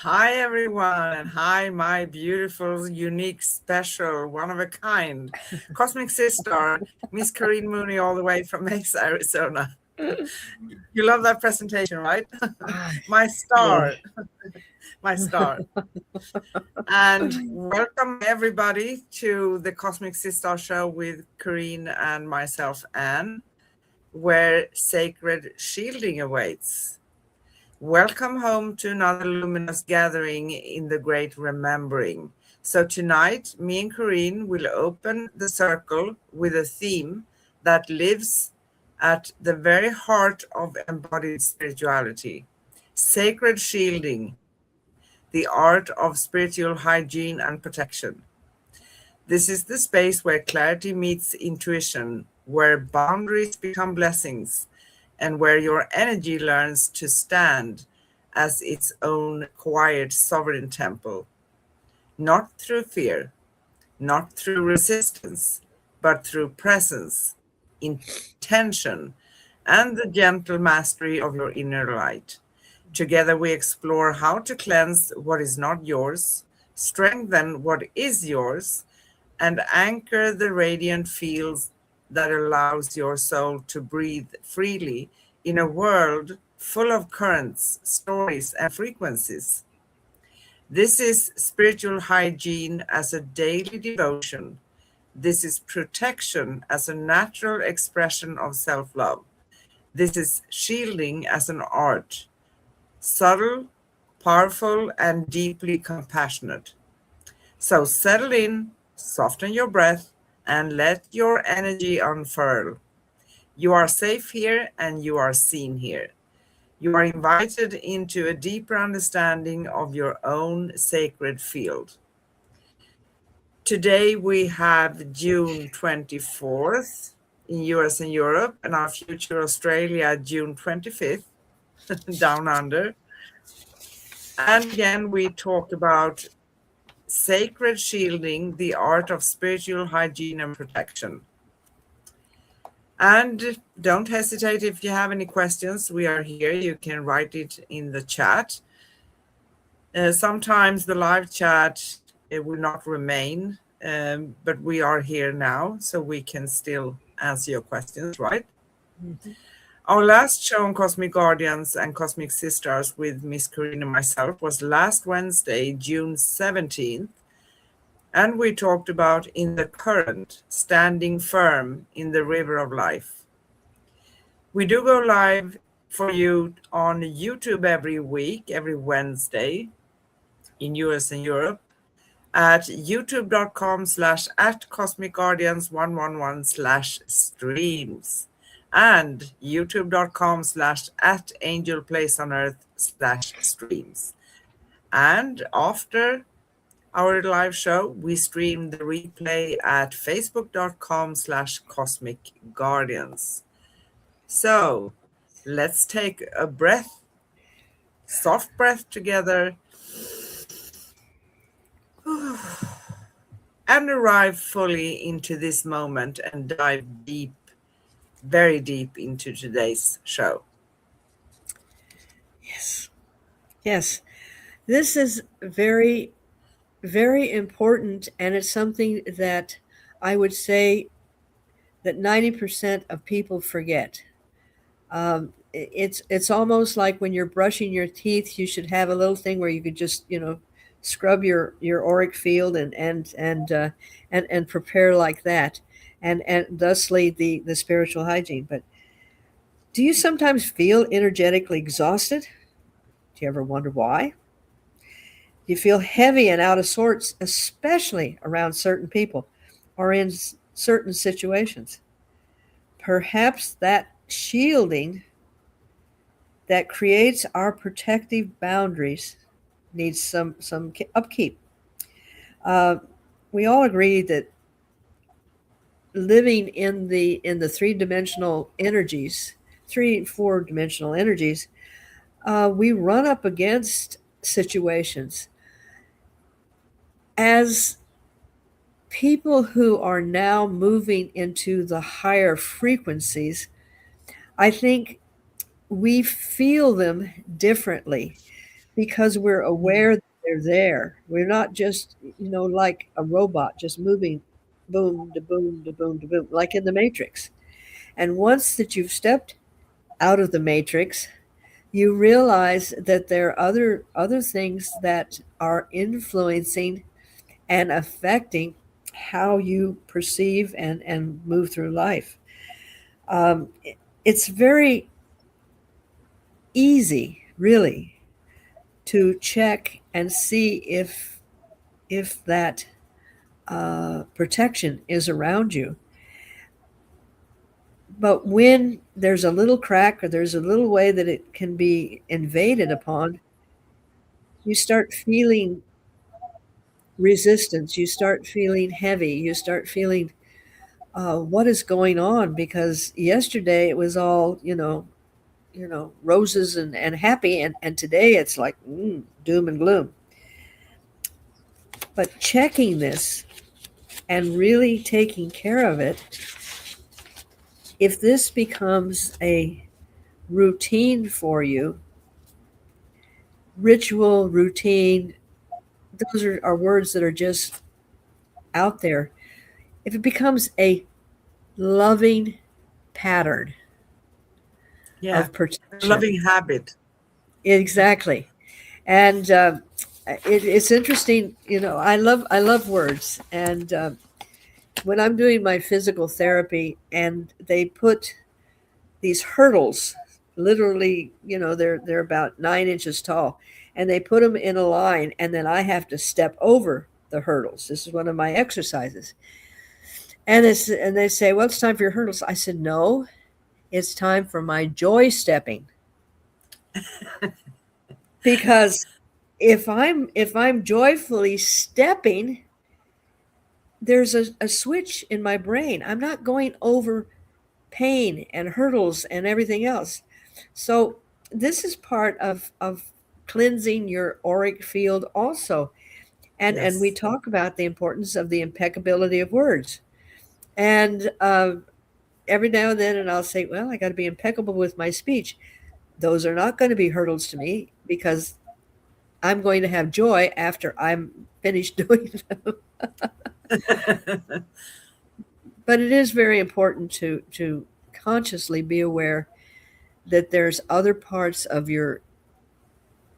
Hi, everyone, and hi, my beautiful, unique, special, one of a kind cosmic sister, Miss Corinne Mooney, all the way from Mesa, Arizona. You love that presentation, right? Ah, My yeah. star, my star. And welcome, everybody, to the Cosmic Sister Show with Corinne and myself, Anne, where sacred shielding awaits. Welcome home to another luminous gathering in the great remembering. So tonight, me and Corinne will open the circle with a theme that lives at the very heart of embodied spirituality. Sacred shielding, the art of spiritual hygiene and protection. This is the space where clarity meets intuition, where boundaries become blessings, and where your energy learns to stand as its own quiet sovereign temple, not through fear, not through resistance, but through presence, intention, and the gentle mastery of your inner light. Together, we explore how to cleanse what is not yours, strengthen what is yours, and anchor the radiant fields that allows your soul to breathe freely in a world full of currents, stories, and frequencies. This is spiritual hygiene as a daily devotion. This is protection as a natural expression of self love. This is shielding as an art, subtle, powerful, and deeply compassionate. So settle in, soften your breath, and let your energy unfurl. You are safe here and you are seen here. You are invited into a deeper understanding of your own sacred field. Today we have June 24th in US and Europe, and our future Australia, June 25th, down under. And again, we talk about sacred shielding, the art of spiritual hygiene and protection. And don't hesitate if you have any questions. We are here. You can write it in the chat. Sometimes the live chat it will not remain, but we are here now, so we can still answer your questions, right? Mhm. Our last show on Cosmic Guardians and Cosmic Sisters with Miss Corinne and myself was last Wednesday, June 17th. And we talked about in the current, standing firm in the river of life. We do go live for you on YouTube every week, every Wednesday in US and Europe at youtube.com/at Cosmic Guardians 111/streams and youtube.com/at Angel Place on Earth/streams. And after our live show, we stream the replay at facebook.com/Cosmic Guardians. So let's take a breath, soft breath together, and arrive fully into this moment and dive deep, very deep into today's show. Yes. Yes. This is very, very important. And it's something that I would say that 90% of people forget. It's almost like when you're brushing your teeth, you should have a little thing where you could just, scrub your auric field and prepare like that. And thusly the spiritual hygiene. But do you sometimes feel energetically exhausted? Do you ever wonder why? You feel heavy and out of sorts, especially around certain people or in certain situations. Perhaps that shielding that creates our protective boundaries needs some upkeep. Uh, we all agree that living in the three-dimensional energies, 3 4 dimensional energies, we run up against situations as people who are now moving into the higher frequencies. I think we feel them differently. because we're aware that they're there. We're not just, like a robot just moving boom to boom to boom to boom, like in the Matrix. And once that you've stepped out of the Matrix, you realize that there are other things that are influencing and affecting how you perceive and move through life. It's very easy, really, to check and see if that protection is around you. But when there's a little crack or there's a little way that it can be invaded upon, you start feeling resistance. You start feeling heavy. You start feeling what is going on? Because yesterday it was all, roses and happy, and today it's like doom and gloom. But checking this and really taking care of it, if this becomes a routine for you, ritual, routine, those are words that are just out there. If it becomes a loving pattern Yeah. of protection, Loving habit. exactly. And it's interesting, I love words. And when I'm doing my physical therapy and they put these hurdles, literally, they're about 9 inches tall, and they put them in a line, and then I have to step over the hurdles. This is one of my exercises. And they say, well, it's time for your hurdles. I said, no, it's time for my joy stepping. Because if I'm joyfully stepping, there's a switch in my brain. I'm not going over pain and hurdles and everything else. So this is part of cleansing your auric field also. And we Yes. talk about the importance of the impeccability of words. And every now and then, and I'll say, well, I got to be impeccable with my speech. Those are not going to be hurdles to me because I'm going to have joy after I'm finished doing them. But it is very important to consciously be aware that there's other parts of your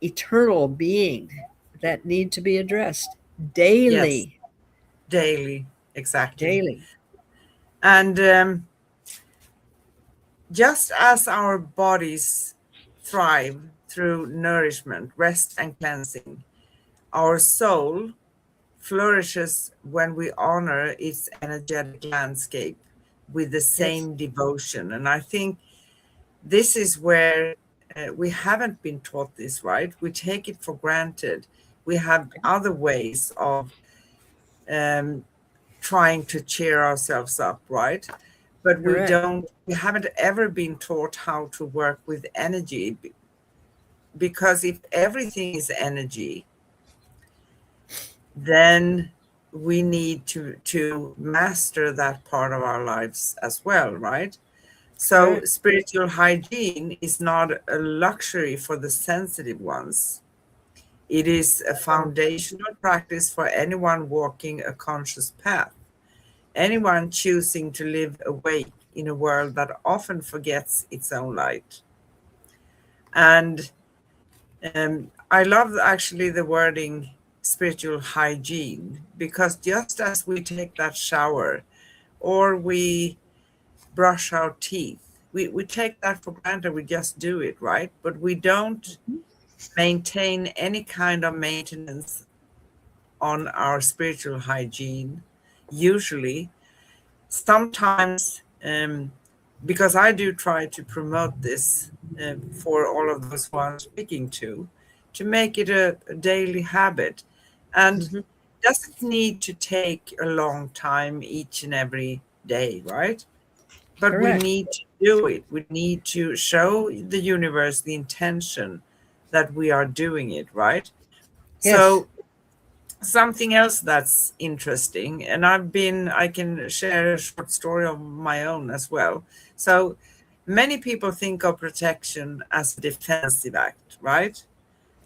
eternal being that need to be addressed Yes. daily. Daily. Exactly. Daily. And just as our bodies thrive through nourishment, rest, and cleansing, our soul flourishes when we honor its energetic landscape with the Yes. same devotion. And I think this is where we haven't been taught this, right? We take it for granted. We have other ways of um, trying to cheer ourselves up, right? But Correct. we haven't ever been taught how to work with energy, because if everything is energy, then we need to master that part of our lives as well, right? So Correct. spiritual hygiene is not a luxury for the sensitive ones. It is a foundational practice for anyone walking a conscious path, anyone choosing to live awake in a world that often forgets its own light. And I love actually the wording spiritual hygiene, because just as we take that shower or we brush our teeth, we take that for granted, we just do it, right? But we don't maintain any kind of maintenance on our spiritual hygiene, usually. Sometimes, because I do try to promote this for all of those who I'm speaking to make it a daily habit. And Hmm. doesn't need to take a long time each and every day, right? But we Correct. need to do it. We need to show the universe the intention that we are doing it, right? Yes. So something else that's interesting, and I can share a short story of my own as well. So many people think of protection as a defensive act, right?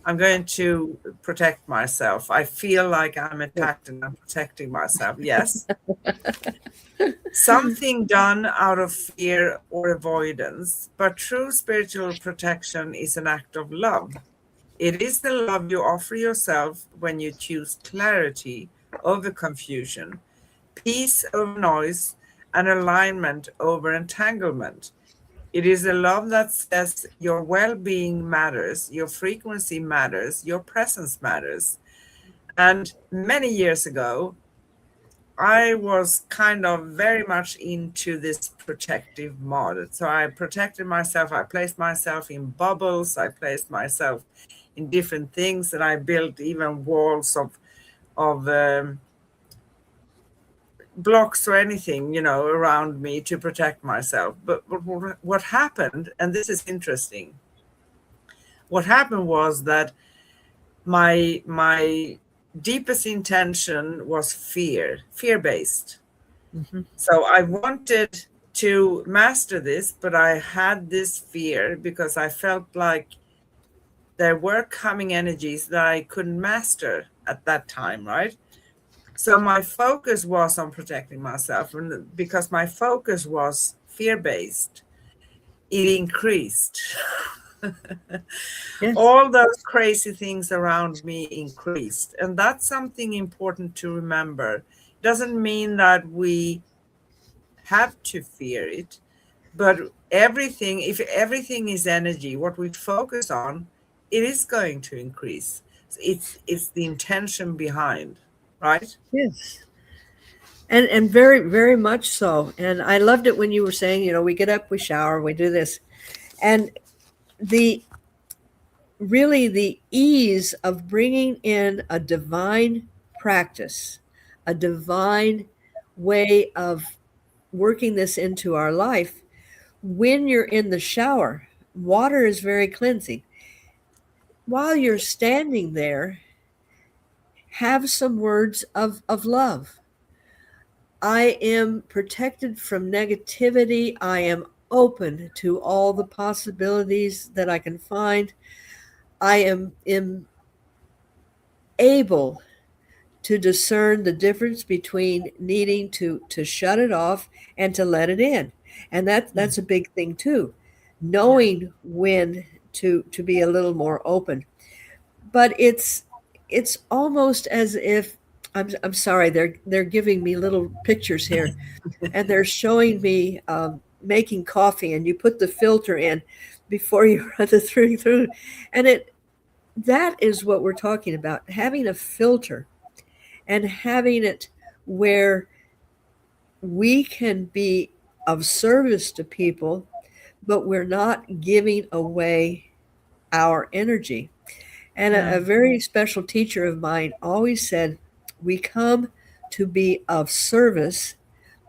I'm going to protect myself. I feel like I'm Yeah. attacked and I'm protecting myself. Yes. Something done out of fear or avoidance, but true spiritual protection is an act of love. It is the love you offer yourself when you choose clarity over confusion, peace over noise, and alignment over entanglement. It is a love that says your well being matters, your frequency matters, your presence matters. And many years ago, I was kind of very much into this protective mode. So I protected myself. I placed myself in bubbles. I placed myself in different things, and I built even walls of blocks or anything, around me to protect myself. But what happened, and this is interesting, what happened was that my deepest intention was fear based. Hmm. So I wanted to master this, but I had this fear because I felt like there were coming energies that I couldn't master at that time, right? So my focus was on protecting myself, and because my focus was fear based, it increased. Yes. All those crazy things around me increased. And that's something important to remember. It doesn't mean that we have to fear it, but if everything is energy, what we focus on, it is going to increase. It's the intention behind, right? Yes. And very, very much so. And I loved it when you were saying, we get up, we shower, we do this. And the really the ease of bringing in a divine practice, a divine way of working this into our life. When you're in the shower, water is very cleansing. While you're standing there, have some words of love. I am protected from negativity. I am open to all the possibilities that I can find. I am able to discern the difference between needing to shut it off and to let it in. And Yeah. that's a big thing too. Yeah. Knowing when to be a little more open. But it's almost as if I'm sorry, they're giving me little pictures here, and they're showing me making coffee, and you put the filter in before you run the through, and that is what we're talking about, having a filter and having it where we can be of service to people, but we're not giving away our energy. And a Mm. very special teacher of mine always said, we come to be of service,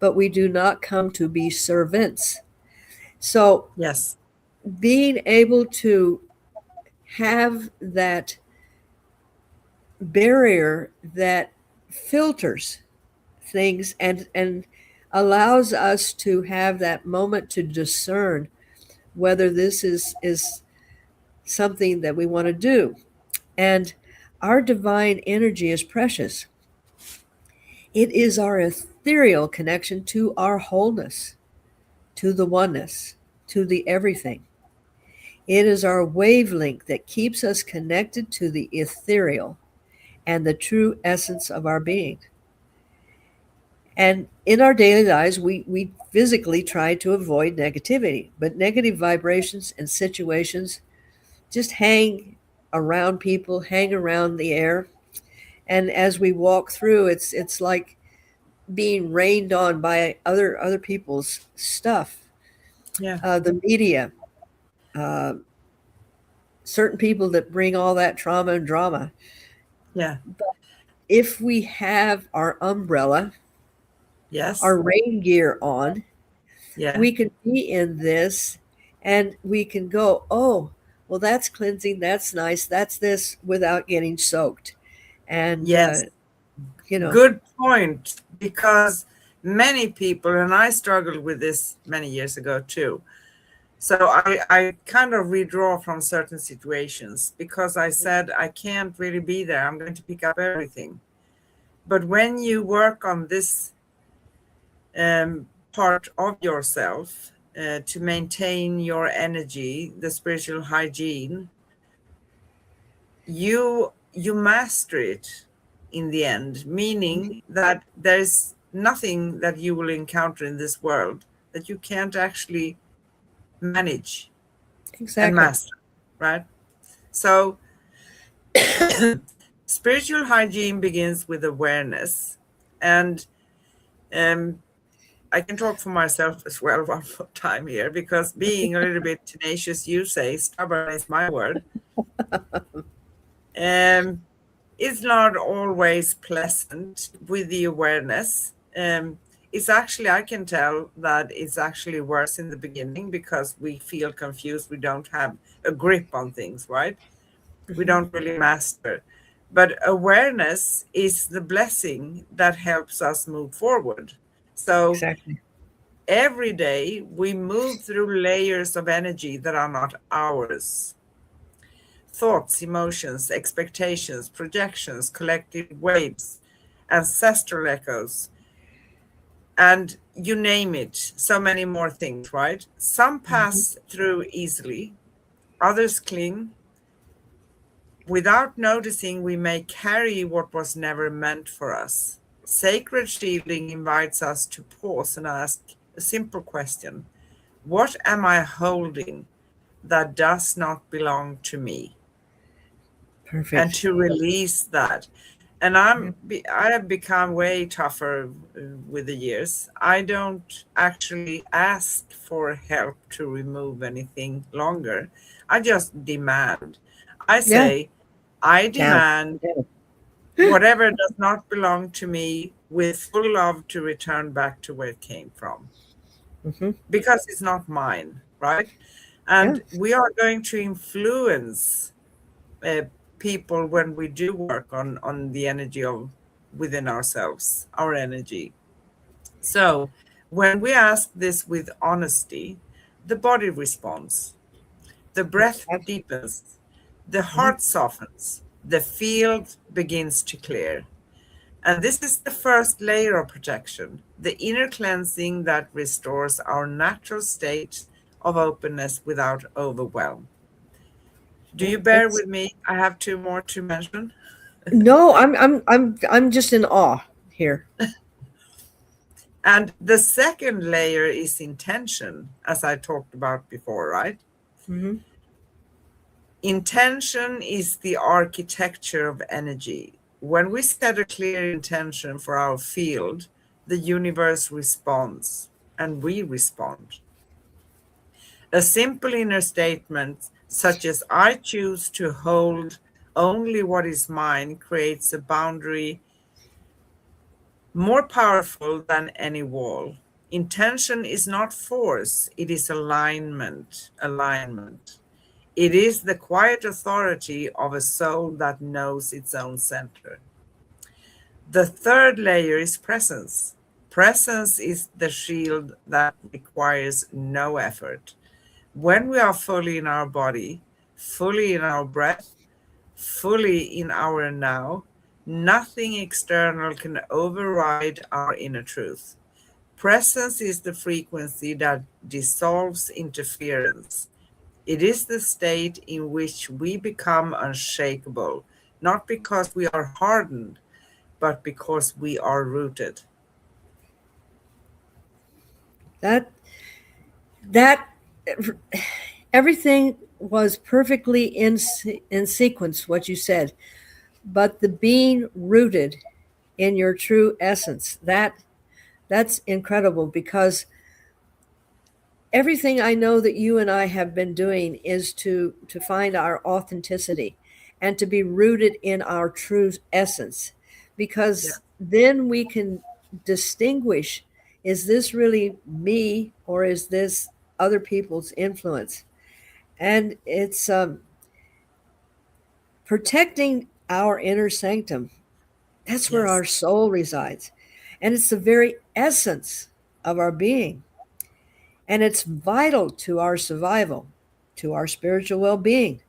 but we do not come to be servants. So Yes. being able to have that barrier that filters things and allows us to have that moment to discern whether this is something that we want to do. And our divine energy is precious. It is our ethereal connection to our wholeness, to the oneness, to the everything. It is our wavelength that keeps us connected to the ethereal and the true essence of our being. And in our daily lives, we physically try to avoid negativity, but negative vibrations and situations just hang around people, hang around the air. And as we walk through, it's like being rained on by other people's stuff, Yeah. the media, uh, certain people that bring all that trauma and drama. Yeah. If we have our umbrella, Yes. our rain gear on, Yeah. we can be in this and we can go, oh, well, that's cleansing, that's nice, that's this, without getting soaked. And, Yes. you know, Good point. Because many people, and I struggled with this many years ago too. So I kind of withdraw from certain situations because I said I can't really be there. I'm going to pick up everything. But when you work on this part of yourself to maintain your energy, the spiritual hygiene, you master it in the end, meaning that there's nothing that you will encounter in this world that you can't actually manage and Exactly. master, right? So spiritual hygiene begins with awareness. And I can talk for myself as well one more time here, because being a little bit tenacious, you say, stubborn is my word. It's not always pleasant with the awareness. It's actually, I can tell that it's actually worse in the beginning because we feel confused. We don't have a grip on things, right? We Hmm. don't really master. But awareness is the blessing that helps us move forward. So Exactly. every day we move through layers of energy that are not ours. Thoughts, emotions, expectations, projections, collective waves, ancestral echoes, and you name it, so many more things, right? Some Hmm. pass through easily, others cling. Without noticing, we may carry what was never meant for us. Sacred shielding invites us to pause and ask a simple question: what am I holding that does not belong to me? And Perfect. to release that. And Yeah. I have become way tougher with the years. I don't actually ask for help to remove anything longer. I just demand. I Yeah. say, I Now. demand Yeah. whatever does not belong to me with full love to return back to where it came from, Hmm. because it's not mine, right? Yeah. And we are going to influence uh, people when we do work on the energy of within ourselves, our energy. So when we ask this with honesty, the body responds, the breath deepens, the Mhm. heart softens, the field begins to clear. And this is the first layer of protection, the inner cleansing that restores our natural state of openness without overwhelm. Do Yeah. you bear It's with me? I have two more to mention. no. I'm just in awe here. And the second layer is intention, as I talked about before, right? Hmm. Intention is the architecture of energy. When we set a clear intention for our field, the universe responds and we respond. A simple inner statement, such as I choose to hold only what is mine, creates a boundary more powerful than any wall. Intention is not force, it is alignment. Alignment. It is the quiet authority of a soul that knows its own center. The third layer is presence. Presence is the shield that requires no effort. When we are fully in our body, fully in our breath, fully in our now, nothing external can override our inner truth. Presence is the frequency that dissolves interference. It is the state in which we become unshakable, not because we are hardened, but because we are rooted. That that everything was perfectly in sequence. What you said, but the being rooted in your true essence, that's incredible because everything I know that you and I have been doing is to find our authenticity and to be rooted in our true essence, Yeah. because then we can distinguish, is this really me or is this other people's influence? And it's protecting our inner sanctum. That's where Yes. our soul resides, and it's the very essence of our being. And it's vital to our survival, to our spiritual well-being,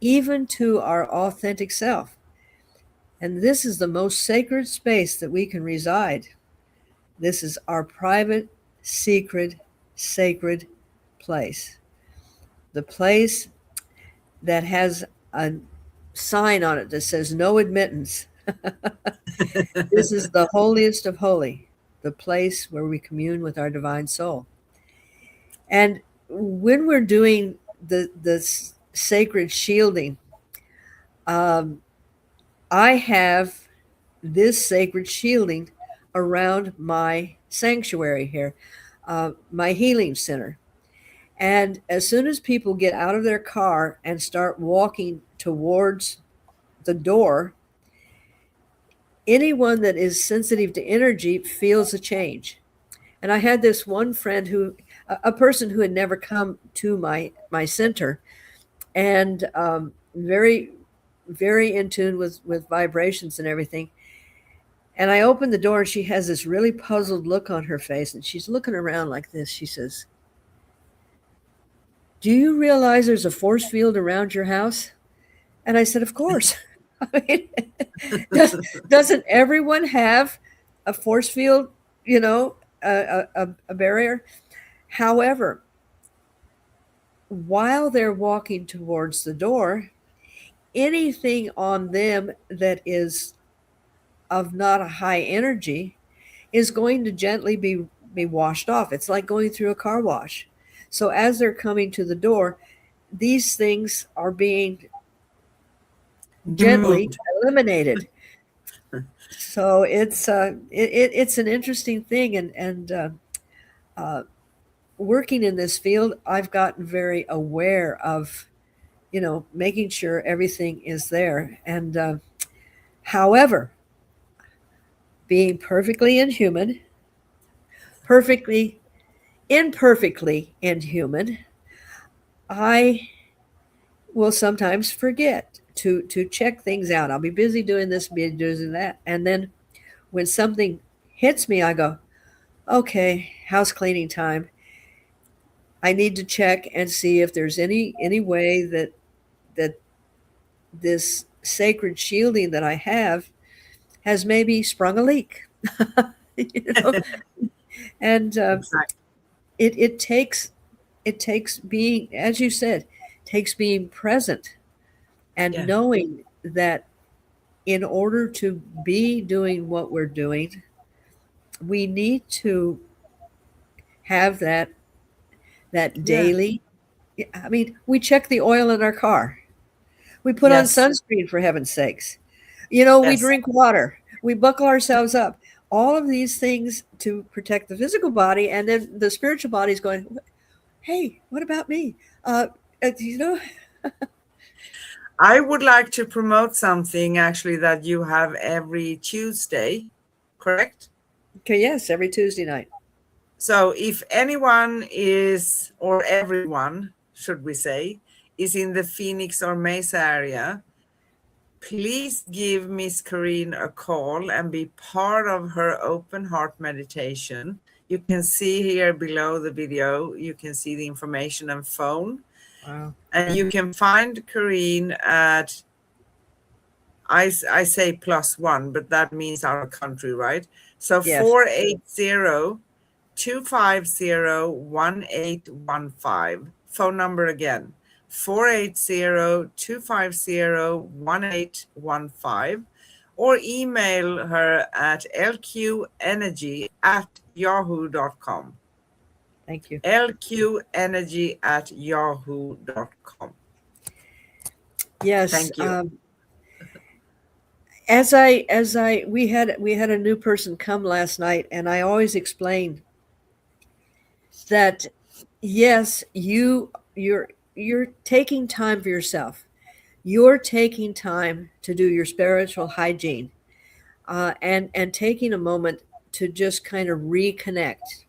even to our authentic self. And this is the most sacred space that we can reside. This is our private, secret, sacred place. The place that has a sign on it that says no admittance. This is the holiest of holy, the place where we commune with our divine soul. And when we're doing the sacred shielding, I have this sacred shielding around my sanctuary here, my healing center. And as soon as people get out of their car and start walking towards the door, anyone that is sensitive to energy feels a change. And I had this one friend who, a person who had never come to my center, and very, very in tune with vibrations and everything. And I opened the door and she has this really puzzled look on her face, and she's looking around like this. She says, "Do you realize there's a force field around your house?" And I said, "Of course." I mean, doesn't everyone have a force field, a barrier? However, while they're walking towards the door, anything on them that is of not a high energy is going to gently be washed off. It's like going through a car wash. So as they're coming to the door, these things are being gently eliminated. So it's it's an interesting thing, and working in this field, I've gotten very aware of, making sure everything is there. And however, being perfectly inhuman, imperfectly inhuman, I will sometimes forget to check things out. I'll be busy doing this, be doing that, and then when something hits me, I go, "Okay, house cleaning time. I need to check and see if there's any way that this sacred shielding that I have has maybe sprung a leak." you know, and Exactly. it takes being, as you said, takes being present and Yeah. knowing that in order to be doing what we're doing, we need to have that Yeah. daily. I mean, we check the oil in our car. We put on Yes. sunscreen, for heaven's sakes. We Yes. drink water. We buckle ourselves up. All of these things to protect the physical body, and then the spiritual body is going, "Hey, what about me?" Uh, you know, I would like to promote something actually that you have every Tuesday, correct? okay, yes, every Tuesday night. So if anyone is, or everyone, should we say, is in the Phoenix or Mesa area, please give Miss Corrine a call and be part of her open heart meditation. You can see here below the video, you can see the information and phone. Wow. And you can find Corrine at, I say +1, but that means our country, right? So Yes. 480-250-1815. Phone number again, 480-250-1815. Or email her at lqenergy@yahoo.com. Thank you. lqenergy@yahoo.com. Yes. Thank you. As I we had a new person come last night, and I always explain that yes, you're taking time for yourself. You're taking time to do your spiritual hygiene, and taking a moment to just kind of reconnect.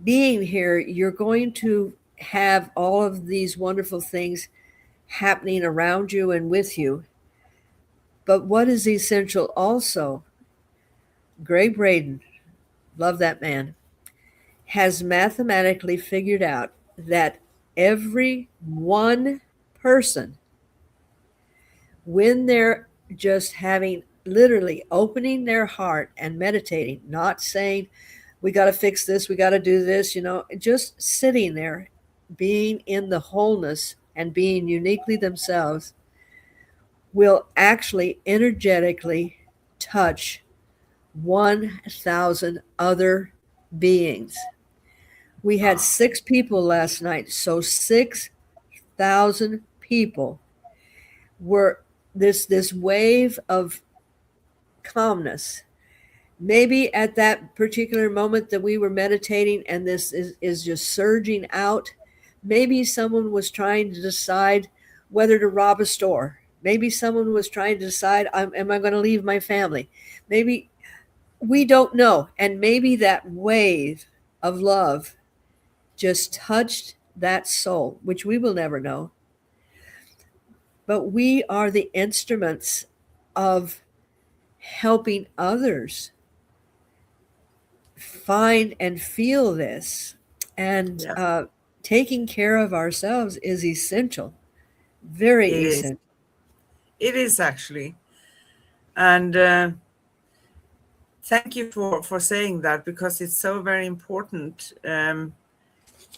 Being here, you're going to have all of these wonderful things happening around you and with you. But what is essential also, Gray Braden, love that man. has mathematically figured out that every one person, when they're just having literally opening their heart and meditating, not saying, we got to fix this, we got to do this, just sitting there, being in the wholeness and being uniquely themselves, will actually energetically touch 1,000 other beings. We had 6 people last night, so 6,000 people were this wave of calmness. Maybe at that particular moment that we were meditating and this is just surging out, maybe someone was trying to decide whether to rob a store. Maybe someone was trying to decide, am I going to leave my family? Maybe, we don't know. And maybe that wave of love just touched that soul, which we will never know. But we are the instruments of helping others find and feel this. And Yeah, taking care of ourselves is essential, very it is. essential. It is actually. And thank you for saying that, because it's so very important.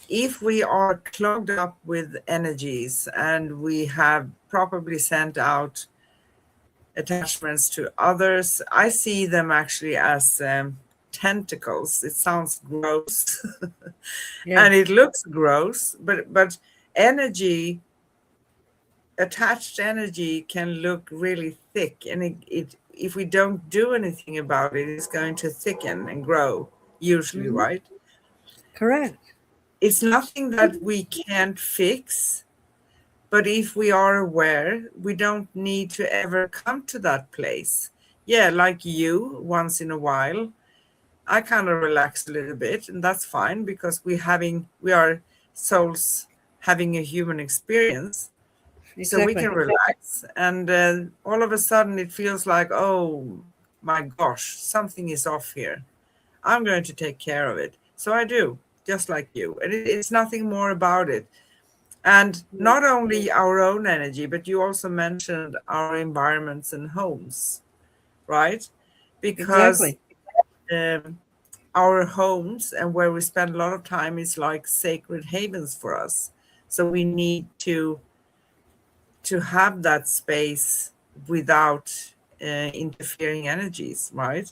If we are clogged up with energies and we have probably sent out attachments to others, I see them actually as tentacles. It sounds gross Yeah, and it looks gross, but energy, attached energy, can look really thick, and it if we don't do anything about it, it's going to thicken and grow, usually, hmm, right? correct. It's nothing that we can't fix, but if we are aware, we don't need to ever come to that place. Yeah, like you, once in a while, I kind of relax a little bit, and that's fine, because we are souls having a human experience, so we can Exactly. relax. And all of a sudden, it feels like, oh my gosh, something is off here. I'm going to take care of it. So I do, just like you. And it's nothing more about it. And not only our own energy, but you also mentioned our environments and homes, right? Because Exactly. um, our homes and where we spend a lot of time is like sacred havens for us. So we need to have that space without interfering energies, right?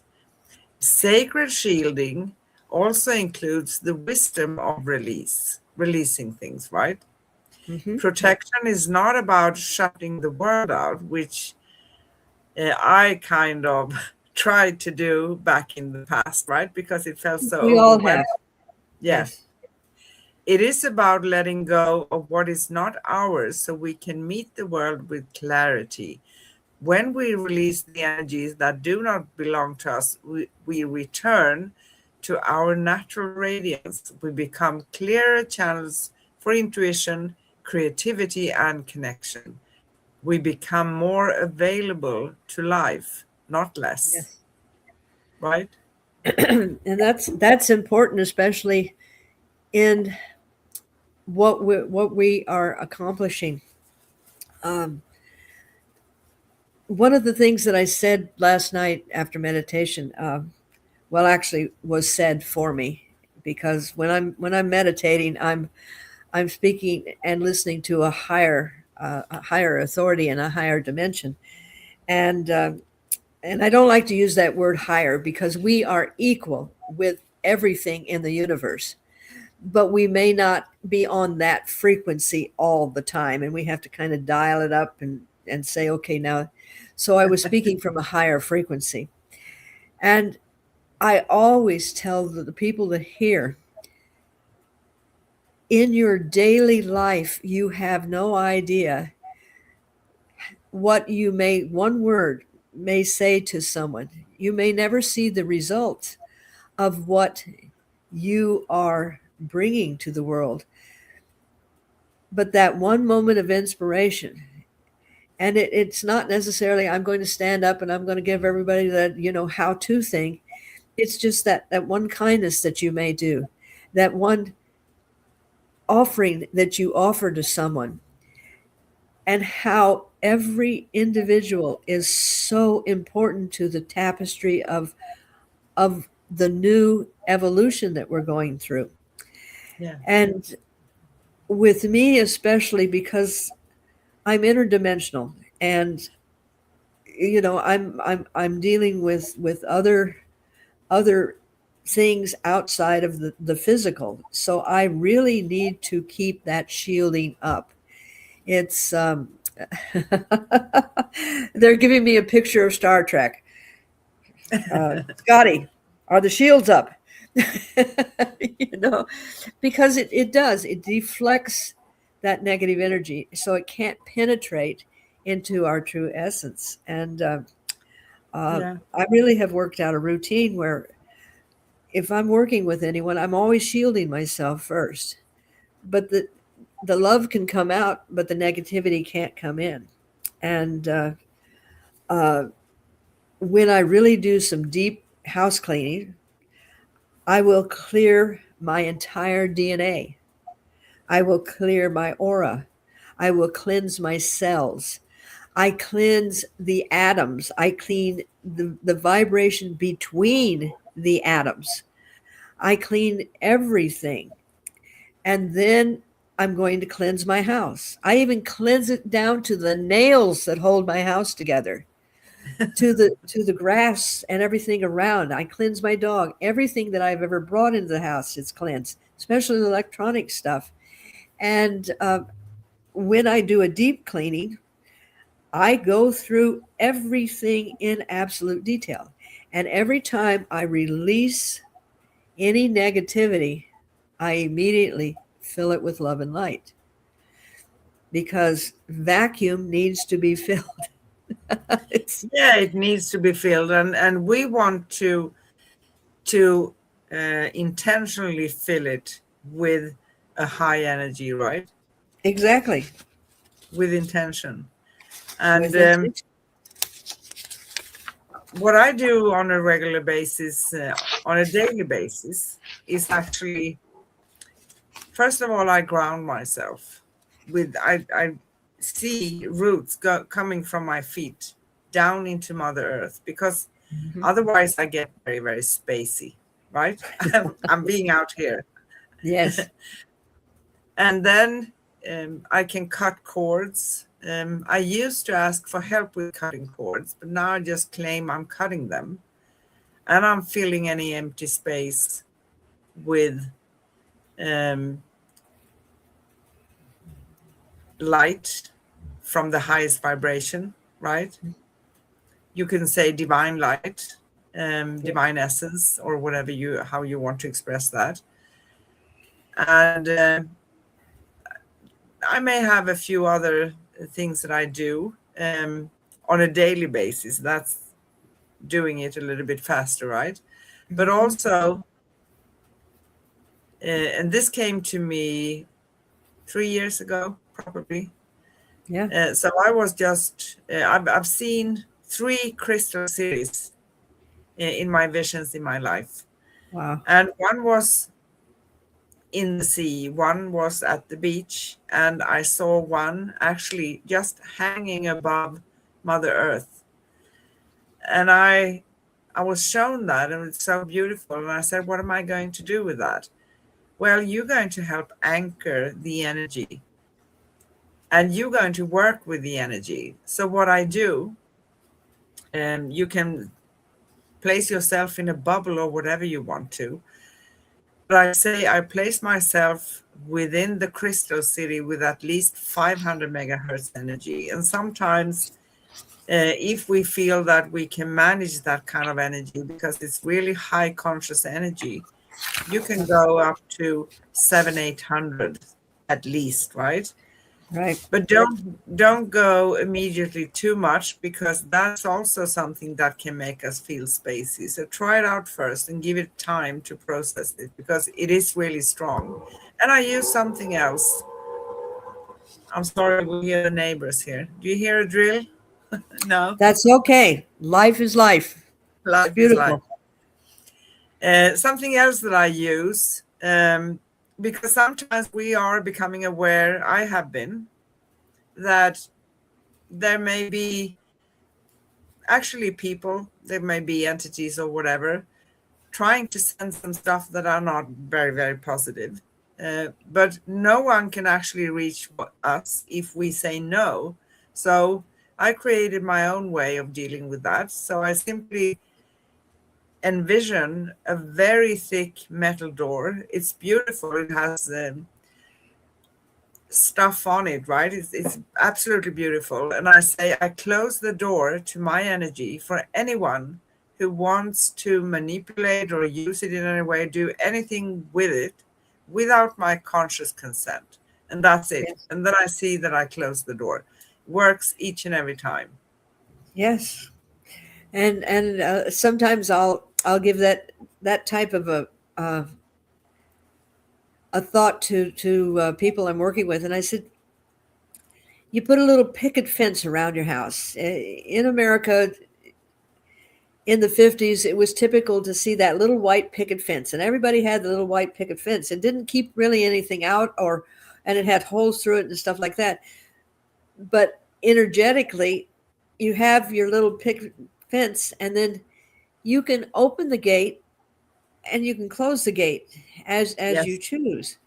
Sacred shielding also includes the wisdom of releasing things, right? Hmm. Protection is not about shutting the world out, which I kind of tried to do back in the past, right? Because it felt so We all overwhelming. have. Yeah. Yes. It is about letting go of what is not ours so we can meet the world with clarity. When we release the energies that do not belong to us, we return to our natural radiance. We become clearer channels for intuition, creativity, and connection. We become more available to life, not less, Yes. right? And that's important, especially in what we are accomplishing. Um, One of the things that I said last night after meditation, well, actually, was said for me, because when I'm meditating, I'm speaking and listening to a higher authority and a higher dimension, and and I don't like to use that word higher, because we are equal with everything in the universe, but we may not be on that frequency all the time, and we have to kind of dial it up and say, okay, now. So I was speaking from a higher frequency, and I always tell the people that hear, in your daily life, you have no idea what one word may say to someone. You may never see the result of what you are bringing to the world, but that one moment of inspiration. And it's not necessarily, I'm going to stand up and I'm going to give everybody that, how to thing. It's just that one kindness that you may do that one offering that you offer to someone, and how every individual is so important to the tapestry of the new evolution that we're going through. Yeah. And with me, especially because I'm interdimensional, and I'm dealing with other things outside of the physical. So I really need to keep that shielding up. It's they're giving me a picture of Star Trek. Scotty, are the shields up? Because it does. It deflects that negative energy, so it can't penetrate into our true essence. And Yeah. I really have worked out a routine where if I'm working with anyone, I'm always shielding myself first. But the love can come out, but the negativity can't come in. And uh, when I really do some deep house cleaning, I will clear my entire DNA. I will clear my aura. I will cleanse my cells. I cleanse the atoms. I clean the vibration between the atoms. I clean everything. And then I'm going to cleanse my house. I even cleanse it down to the nails that hold my house together, to the grass and everything around. I cleanse my dog. Everything that I've ever brought into the house is cleansed, especially the electronic stuff. And when I do a deep cleaning, I go through everything in absolute detail. And every time I release any negativity, I immediately fill it with love and light, because vacuum needs to be filled. Yeah, it needs to be filled, and we want to intentionally fill it with a high energy, right? Exactly. With intention. And With it. what I do on a regular basis, on a daily basis, is actually, first of all, I ground myself with, I see roots coming from my feet down into Mother Earth, because otherwise I get very, very spacey, right? I'm being out here. Yes. And then I can cut cords. I used to ask for help with cutting cords, but now I just claim I'm cutting them. And I'm filling any empty space with light from the highest vibration, right? You can say divine light, divine essence, or whatever how you want to express that. And I may have a few other things that I do on a daily basis. That's doing it a little bit faster, right? But also, and this came to me 3 years ago, probably. Yeah. So I was just, I've seen 3 crystal cities in my visions in my life. Wow. And one was in the sea, one was at the beach, and I saw one actually just hanging above Mother Earth. And I was shown that, and it's so beautiful. And I said, what am I going to do with that? Well, you're going to help anchor the energy, and you're going to work with the energy. So what I do, you can place yourself in a bubble or whatever you want to. But I say I place myself within the crystal city with at least 500 megahertz energy. And sometimes if we feel that we can manage that kind of energy, because it's really high conscious energy, you can go up to 700-800 at least, right? Right. But don't go immediately too much, because that's also something that can make us feel spacey. So try it out first and give it time to process it, because it is really strong. And I use something else. I'm sorry, we hear the neighbors here. Do you hear a drill? No, That's okay. Life is life. It's life is life. beautiful. Something else that I use um, because sometimes we are becoming aware, I have been, that there may be actually people, there may be entities or whatever, trying to send some stuff that are not very, very positive. But no one can actually reach us if we say no. So I created my own way of dealing with that. So I simply envision a very thick metal door. It's beautiful. It has stuff on it, right? It's absolutely beautiful. And I say, I close the door to my energy for anyone who wants to manipulate or use it in any way, do anything with it without my conscious consent. And that's it. Yes. And then I see that I close the door. Works each and every time. Yes. And sometimes I'll give that type of uh, a thought to people I'm working with, and I said, you put a little picket fence around your house. In America, in the 50s, it was typical to see that little white picket fence, and everybody had the little white picket fence. It didn't keep really anything out, and it had holes through it and stuff like that. But energetically, you have your little picket fence, and then you can open the gate and you can close the gate as you Yes. choose.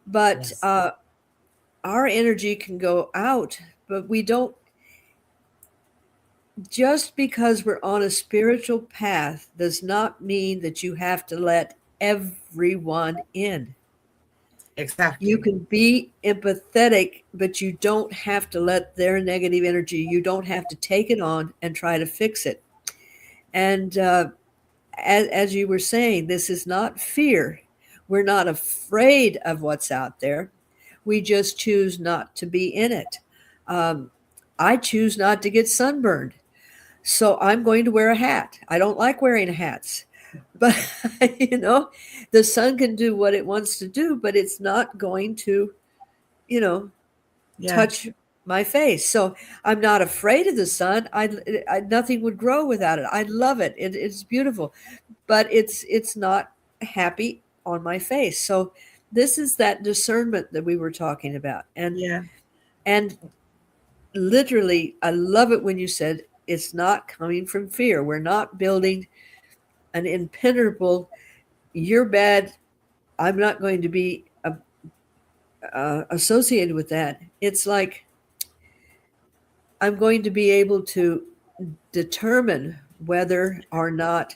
But Yes. our energy can go out, but we don't. Just because we're on a spiritual path does not mean that you have to let everyone in. You Exactly. can be empathetic, but you don't have to let their negative energy, you don't have to take it on and try to fix it. And as you were saying, this is not fear. We're not afraid of what's out there. We just choose not to be in it. Um, I choose not to get sunburned. So I'm going to wear a hat. I don't like wearing hats. But, the sun can do what it wants to do, but it's not going to, you know, Yeah. touch my face. So I'm not afraid of the sun. Nothing would grow without it. I love it. It's beautiful, but it's not happy on my face. So this is that discernment that we were talking about. Yeah. And literally, I love it when you said it's not coming from fear. We're not building an impenetrable, you're bad, I'm not going to be associated with that. It's like I'm going to be able to determine whether or not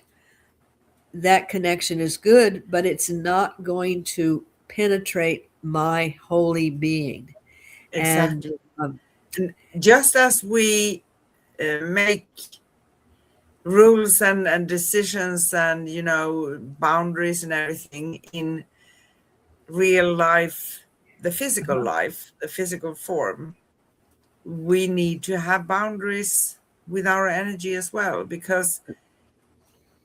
that connection is good, but it's not going to penetrate my holy being. And Exactly. And just as we make rules and decisions and boundaries and everything in real life, the physical life, the physical form, we need to have boundaries with our energy as well, because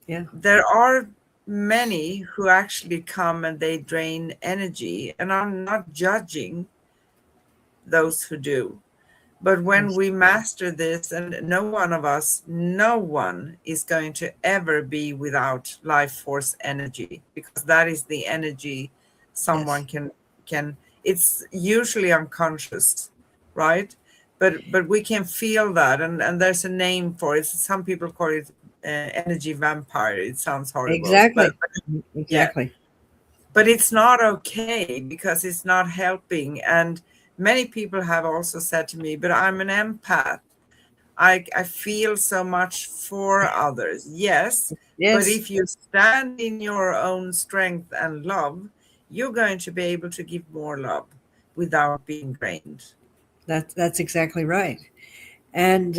yeah, there are many who actually come and they drain energy, and I'm not judging those who do. But when yes, we master this, and no one is going to ever be without life force energy, because that is the energy yes, someone can. It's usually unconscious, right? But we can feel that, and there's a name for it. Some people call it energy vampire. It sounds horrible, exactly, but yeah, exactly. but it's not okay because it's not helping. And many people have also said to me, but I'm an empath. I feel so much for others. Yes, but Yes, if you stand in your own strength and love, you're going to be able to give more love without being drained. that's exactly right. And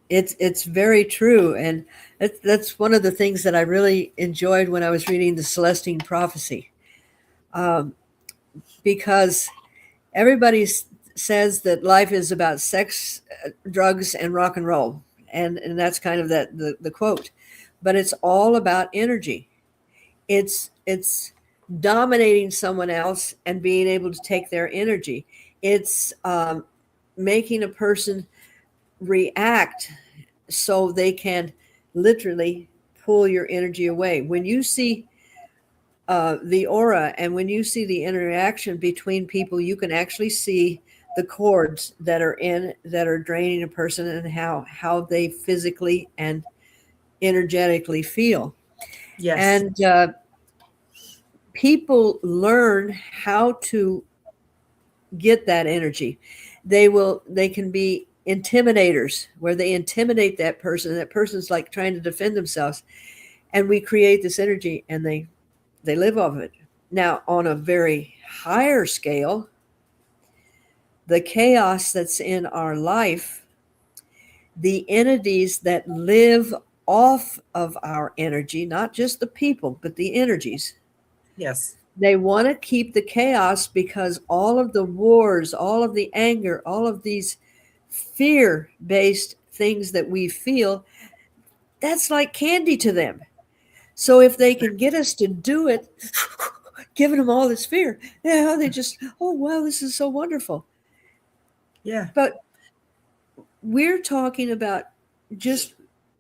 it's very true. And that's one of the things that I really enjoyed when I was reading the Celestine Prophecy, um, because everybody says that life is about sex, drugs, and rock and roll, and that's kind of the quote. But it's all about energy. It's dominating someone else and being able to take their energy. It's making a person react so they can literally pull your energy away. When you see the aura. And when you see the interaction between people, you can actually see the cords that are draining a person, and how they physically and energetically feel. Yes. And people learn how to get that energy. They can be intimidators, where they intimidate that person, and that person's like trying to defend themselves, and we create this energy, and they live off of it. Now, on a very higher scale, the chaos that's in our life, the entities that live off of our energy, not just the people, but the energies, Yes. they want to keep the chaos, because all of the wars, all of the anger, all of these fear based things that we feel, that's like candy to them. So if they can get us to do it, giving them all this fear, yeah, they just, oh, wow, this is so wonderful. Yeah. But we're talking about just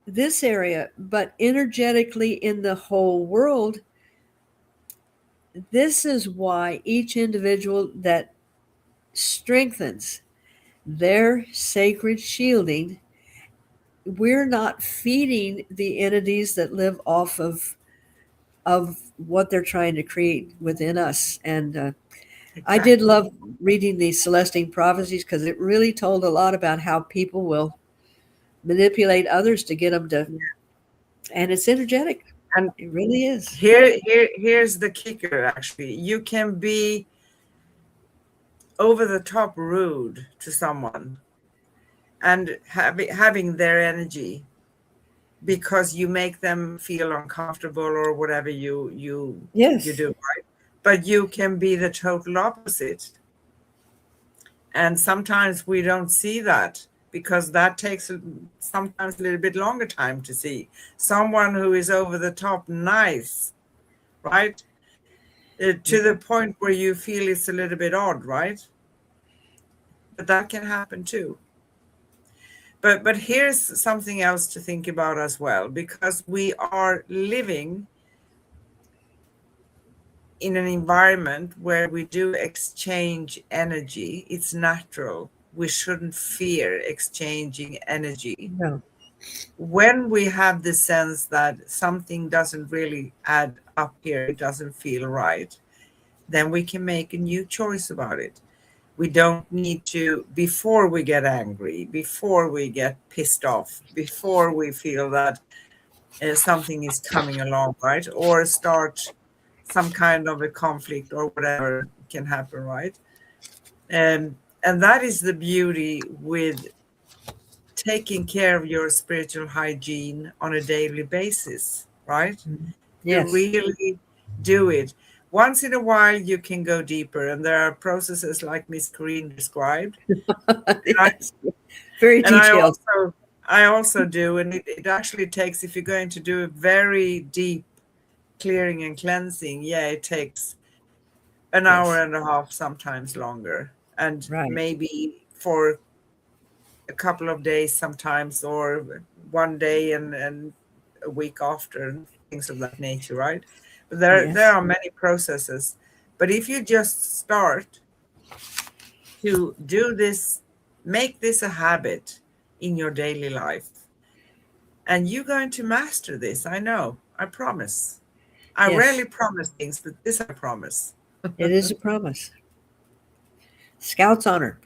this area, but energetically in the whole world. This is why each individual that strengthens their sacred shielding, we're not feeding the entities that live off of what they're trying to create within us. And I did Exactly. love reading the Celestine prophecies, because it really told a lot about how people will manipulate others to get them to, and it's energetic. And It really is. here's the kicker. Actually, you can be over the top rude to someone and having their energy, because you make them feel uncomfortable or whatever you Yes. do, right? But you can be the total opposite. And sometimes we don't see that, because that takes sometimes a little bit longer time to see. Someone who is over the top nice, right? To the point where you feel it's a little bit odd, right? But that can happen too. But here's something else to think about as well, because we are living in an environment where we do exchange energy. It's natural. We shouldn't fear exchanging energy. No. When we have the sense that something doesn't really add up here, it doesn't feel right, then we can make a new choice about it. We don't need to, before we get angry, before we get pissed off, before we feel that something is coming along, right? Or start some kind of a conflict or whatever can happen, right? And that is the beauty with taking care of your spiritual hygiene on a daily basis, right? To Yes. really do it. Once in a while, you can go deeper, and there are processes like Miss Corrine described. And I, Yes. Very and detailed. I also do, and it actually takes, if you're going to do a very deep clearing and cleansing, yeah, it takes an hour Yes. and a half, sometimes longer, and Right. maybe for a couple of days sometimes, or one day and a week after, and things of that nature, right? But there Yes. are many processes. But if you just start to do this, make this a habit in your daily life, and you're going to master this. I know, I promise. I Yes. rarely promise things, but this I promise. It is a promise. Scout's honor.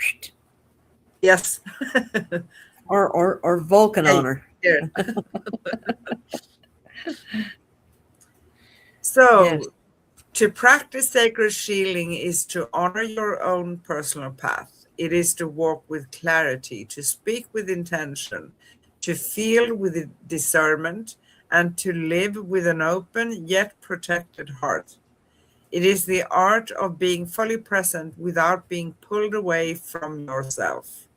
Yes. Or Vulcan Hey, honor. here. Yes. So, to practice sacred shielding is to honor your own personal path. It is to walk with clarity, to speak with intention, to feel with discernment, and to live with an open yet protected heart. It is the art of being fully present without being pulled away from yourself.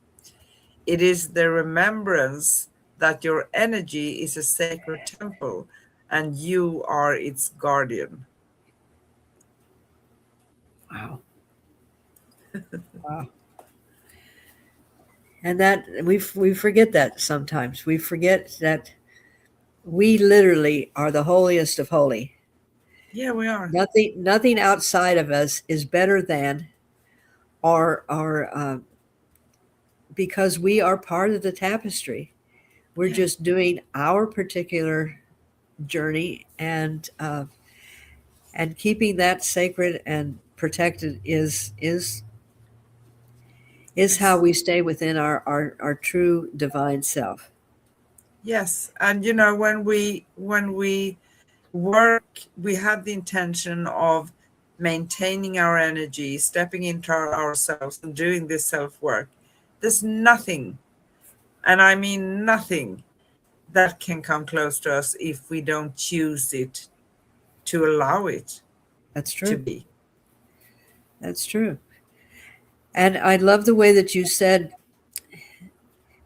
It is the remembrance that your energy is a sacred temple and you are its guardian. Wow. Wow. And that we forget that sometimes. We forget that we literally are the holiest of holy. Yeah, we are. Nothing outside of us is better than or because we are part of the tapestry. We're Yeah. just doing our particular journey, and keeping that sacred and protected is how Yes. we stay within our true divine self. Yes. And when we work, we have the intention of maintaining our energy, stepping into ourselves and doing this self-work. There's nothing, and I mean nothing, that can come close to us if we don't choose it to allow it That's to true. be. That's true. And I love the way that you said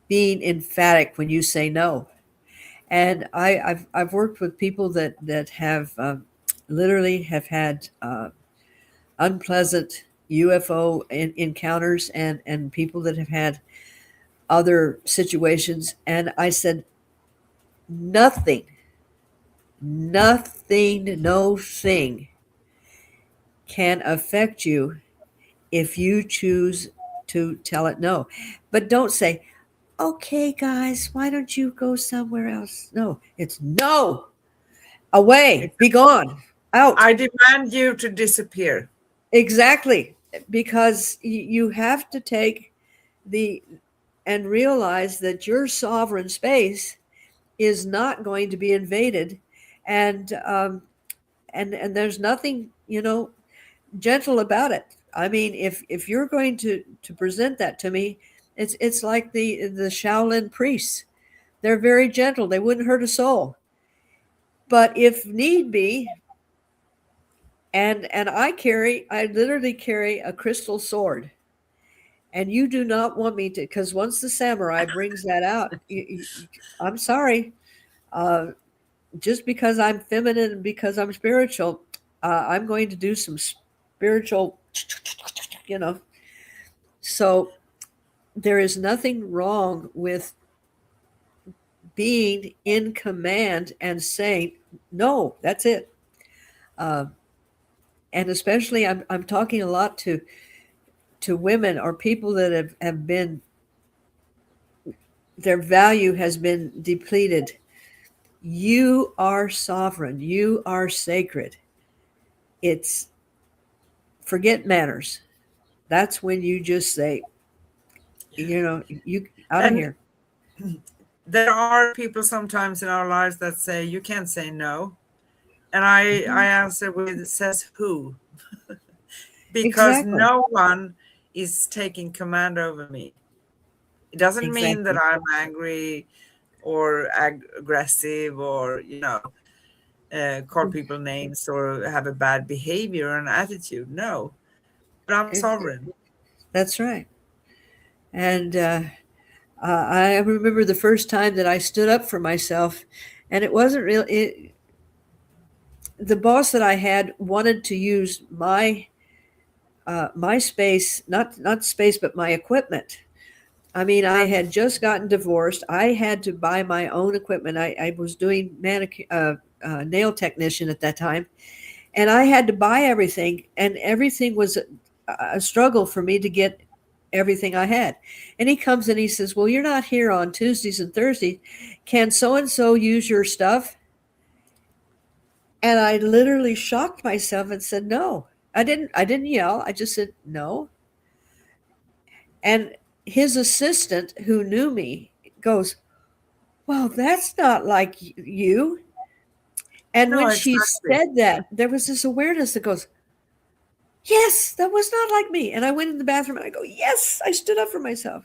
being emphatic when you say no. And I've worked with people that have literally have had unpleasant UFO encounters, and people that have had other situations. And I said, nothing, nothing, no thing can affect you if you choose to tell it no. But don't say, okay, guys, why don't you go somewhere else? No, it's no, away, be gone, out. I demand you to disappear. Exactly. Because you have to take the and realize that your sovereign space is not going to be invaded, and and there's nothing gentle about it. I mean, if you're going to present that to me, it's like the Shaolin priests. They're very gentle. They wouldn't hurt a soul. But if need be, and I literally carry a crystal sword, and you do not want me to, because once the samurai brings that out, I'm sorry. Uh, just because I'm feminine and because I'm spiritual, I'm going to do some spiritual, you know. So there is nothing wrong with being in command and saying, no, that's it. Uh, and especially, I'm talking a lot to women or people that have been, their value has been depleted. You are sovereign. You are sacred. It's forget manners. That's when you just say, you out of And here. there are people sometimes in our lives that say you can't say no. And I Mhm. answer with, says who? Because Exactly. no one is taking command over me. It doesn't mean that Exactly. I'm angry or aggressive or call people names or have a bad behavior or an attitude. No, but I'm It- sovereign. that's right. And I remember the first time that I stood up for myself, and it wasn't real. The boss that I had wanted to use my space, not space, but my equipment. I mean, I had just gotten divorced. I had to buy my own equipment. I was doing nail technician at that time, and I had to buy everything, and everything was a struggle for me to get everything I had. And he comes and he says, "Well, you're not here on Tuesdays and Thursdays. Can so and so use your stuff?" And I literally shocked myself and said, "No." I didn't yell. I just said, "No." And his assistant, who knew me, goes, "Well, that's not like you." And No, when she exactly. said that, there was this awareness that goes, yes, that was not like me. And I went in the bathroom and I go, yes, I stood up for myself.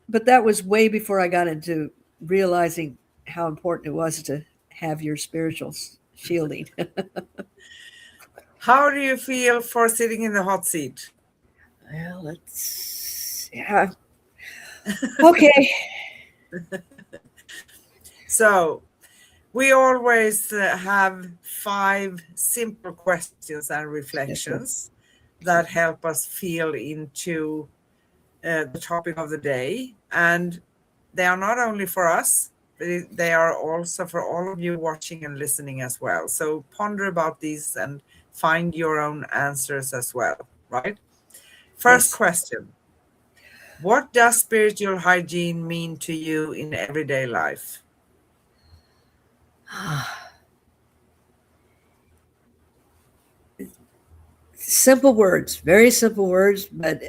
But that was way before I got into realizing how important it was to have your spiritual shielding. How do you feel for sitting in the hot seat? Well, yeah. Okay. So, we always have 5 simple questions and Simple. reflections that help us feel into the topic of the day. And they are not only for us, they are also for all of you watching and listening as well. So ponder about these and find your own answers as well, right? First Yes. question. What does spiritual hygiene mean to you in everyday life? Simple words, very simple words, but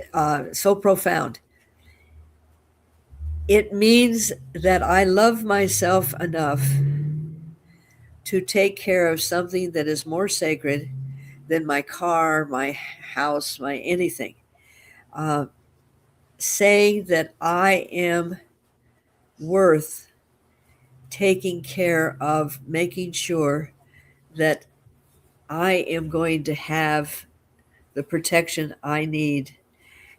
so profound. It means that I love myself enough to take care of something that is more sacred than my car, my house, my anything. Uh, Saying that I am worth taking care of, making sure that I am going to have the protection I need.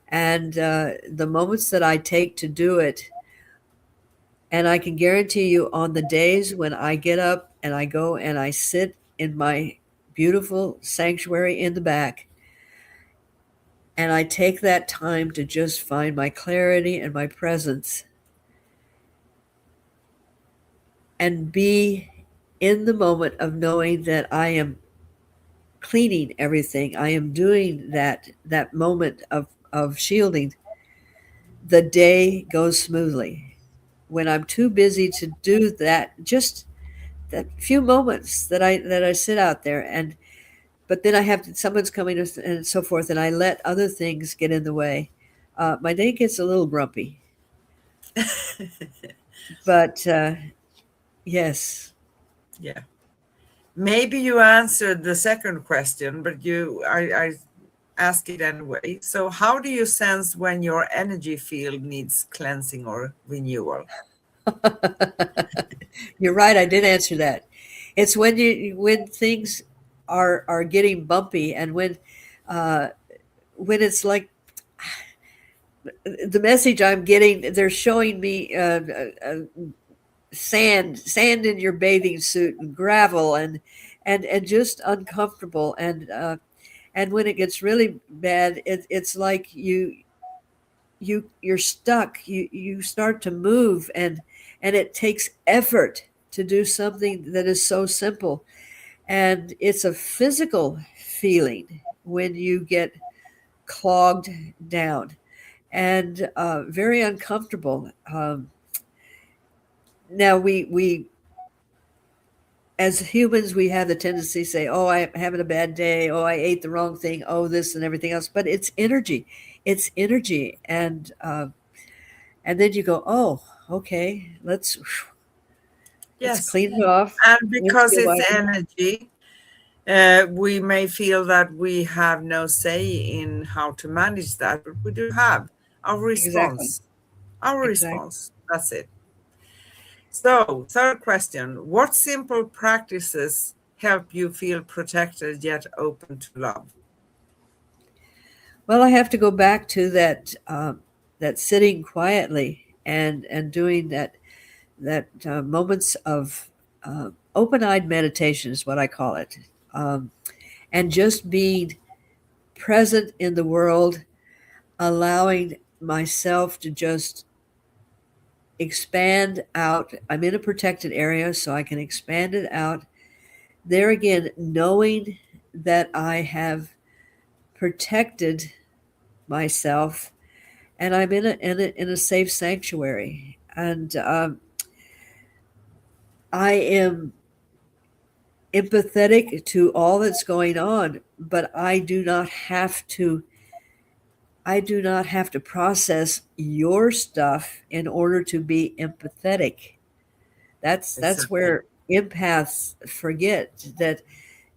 And the moments that I take to do it, and I can guarantee you on the days when I get up and I go and I sit in my beautiful sanctuary in the back, and I take that time to just find my clarity and my presence and be in the moment of knowing that I am cleaning everything. I am doing that moment of shielding. The day goes smoothly. When I'm too busy to do that, just that few moments that I sit out there, and but then I have someone's coming and so forth, and I let other things get in the way. My day gets a little grumpy, but yes. Yeah. Maybe you answered the second question, but I ask it anyway. So how do you sense when your energy field needs cleansing or renewal? You're right. I did answer that. It's when things are getting bumpy, and uh, when it's like the message I'm getting. They're showing me sand in your bathing suit, and gravel, and just uncomfortable. And when it gets really bad, it's like you're stuck. You start to move, and it takes effort to do something that is so simple. And it's a physical feeling when you get clogged down, and very uncomfortable. Now we as humans, we have the tendency to say, "Oh, I'm having a bad day. Oh, I ate the wrong thing. Oh, this and everything else." But it's energy. It's energy, and then you go, "Oh, okay. Let's Yes. clean it off. And Let's because get it's wiping." energy, we may feel that we have no say in how to manage that, but we do have our Exactly. response. Our Exactly. response. That's it. So, third question. What simple practices help you feel protected yet open to love? Well, I have to go back to that sitting quietly and doing that moments of open-eyed meditation is what I call it, and just being present in the world, allowing myself to just expand out. I'm in a protected area, so I can expand it out. There again, knowing that I have protected myself, and I'm in a safe sanctuary, and I am empathetic to all that's going on, but I do not have to process your stuff in order to be empathetic. That's Exactly. where empaths forget that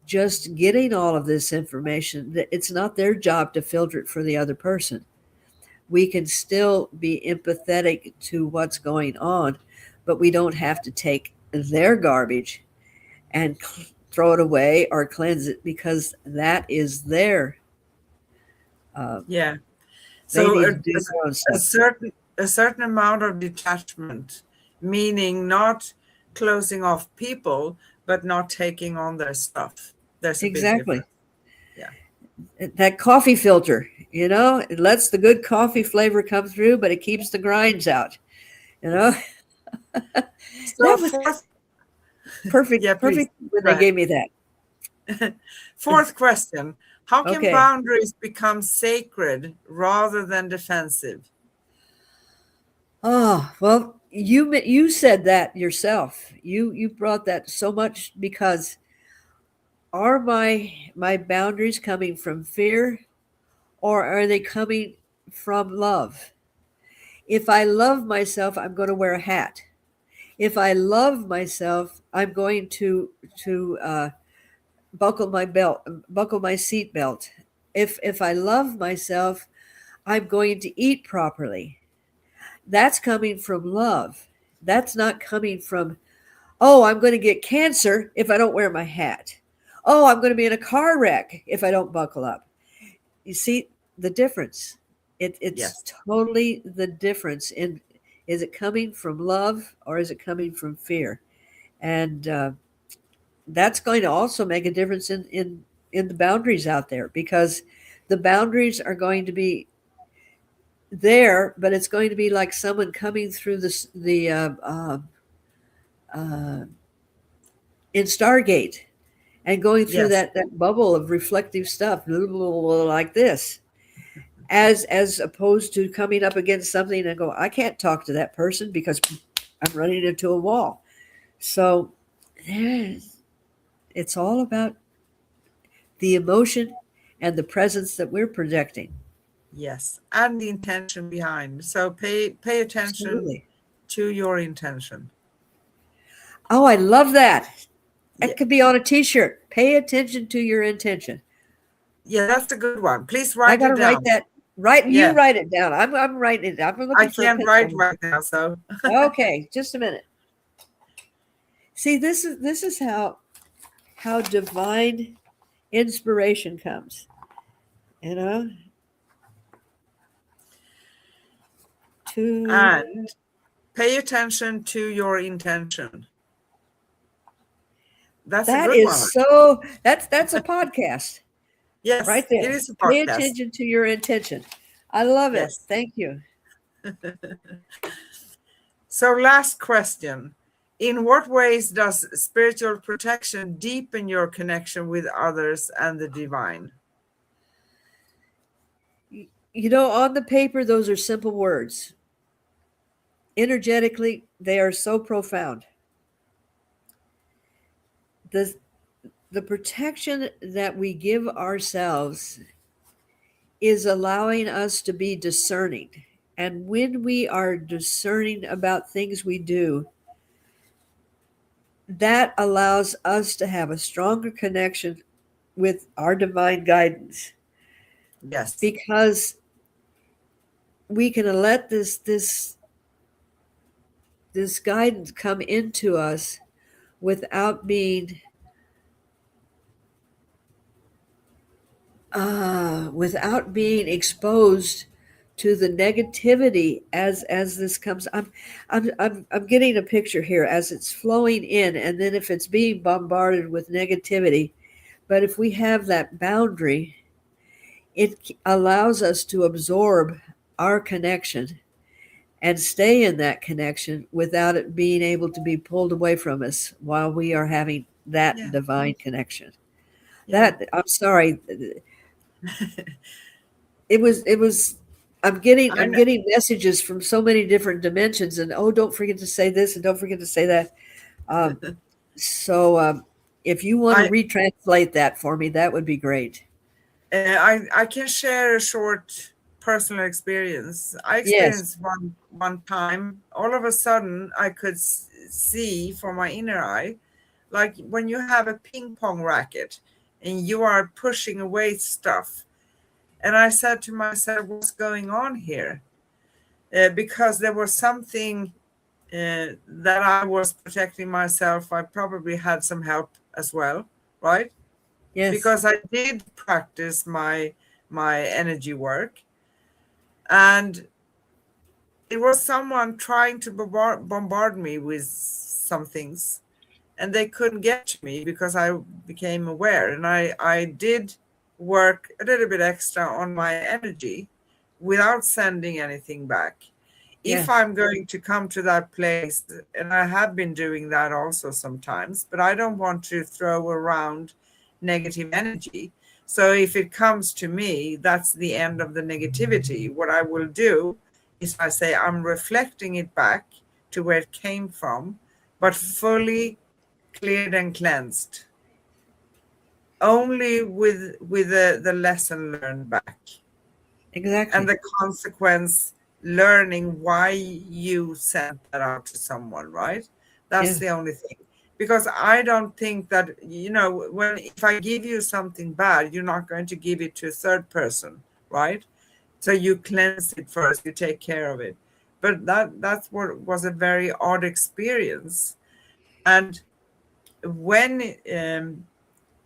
just getting all of this information, that it's not their job to filter it for the other person. We can still be empathetic to what's going on, but we don't have to take their garbage and throw it away or cleanse it, because that is uh, Yeah. they So need to do their own a stuff. certain amount of detachment, meaning not closing off people, but not taking on their stuff. There's a big Exactly. difference. Yeah. That coffee filter, it lets the good coffee flavor come through, but it keeps the grinds out, you know. So That was fourth, yeah, perfect, please perfect when go they ahead. gave me that. Fourth question: how can Okay. boundaries become sacred rather than defensive? Oh, well, you said that yourself. You brought that so much because are my boundaries coming from fear or are they coming from love? If I love myself, I'm going to wear a hat. If I love myself, I'm going to buckle my seat belt. If I love myself, I'm going to eat properly. That's coming from love. That's not coming from, oh, I'm going to get cancer if I don't wear my hat. Oh, I'm going to be in a car wreck if I don't buckle up. You see the difference. It's Yes. totally the difference in, is it coming from love or is it coming from fear? And that's going to also make a difference in the boundaries out there, because the boundaries are going to be there, but it's going to be like someone coming through uh, in Stargate and going through Yes. that bubble of reflective stuff like this, as opposed to coming up against something and go, I can't talk to that person because I'm running into a wall. So it's all about the emotion and the presence that we're projecting. Yes. And the intention behind. So pay attention Absolutely. to your intention. Oh, I love that. Yeah. That could be on a t-shirt. Pay attention to your intention. Yeah, that's a good one. Please I write got it to write down. that. You Yeah. write it down. I'm writing it. I'm I looking for a can't write pencil. right now, so Okay, just a minute. See, this is how divine inspiration comes. You know, to and pay attention to your intention. That's a that good is one. so that's a podcast Yes, right it there. is a Pay podcast. attention to your intention. I love it. Yes. Thank you. So last question. In what ways does spiritual protection deepen your connection with others and the divine? You know, on the paper, those are simple words. Energetically, they are so profound. The the protection that we give ourselves is allowing us to be discerning. And when we are discerning about things we do, that allows us to have a stronger connection with our divine guidance, Yes. because we can let this guidance come into us without being exposed to the negativity as this comes. I'm getting a picture here as it's flowing in, and then if it's being bombarded with negativity, but if we have that boundary, it allows us to absorb our connection and stay in that connection without it being able to be pulled away from us while we are having that Yeah. divine connection. Yeah. That, I'm sorry, it was I'm And getting messages from so many different dimensions, and oh, don't forget to say this and don't forget to say that. um, so if you want to I retranslate that for me, that would be great. I can share a short personal experience. I Yes. experienced one time. All of a sudden, I could see from my inner eye, like when you have a ping pong racket and you are pushing away stuff. And I said to myself, "What's going on here?" Because there was something that I was protecting myself. I probably had some help as well, right? Yes. Because I did practice my energy work, and it was someone trying to bombard me with some things, and they couldn't get to me because I became aware, and I did work a little bit extra on my energy without sending anything back. if Yes. I'm going to come to that place, and I have been doing that also sometimes, but I don't want to throw around negative energy. So if it comes to me, that's the end of the negativity. What I will do is I say I'm reflecting it back to where it came from, but fully cleared and cleansed. Only with the lesson learned back and Exactly. the consequence, learning why you sent that out to someone, right? That's Yeah. the only thing. Because I don't think that, when if I give you something bad, you're not going to give it to a third person, right? So you cleanse it first, you take care of it. But that's what was a very odd experience. And when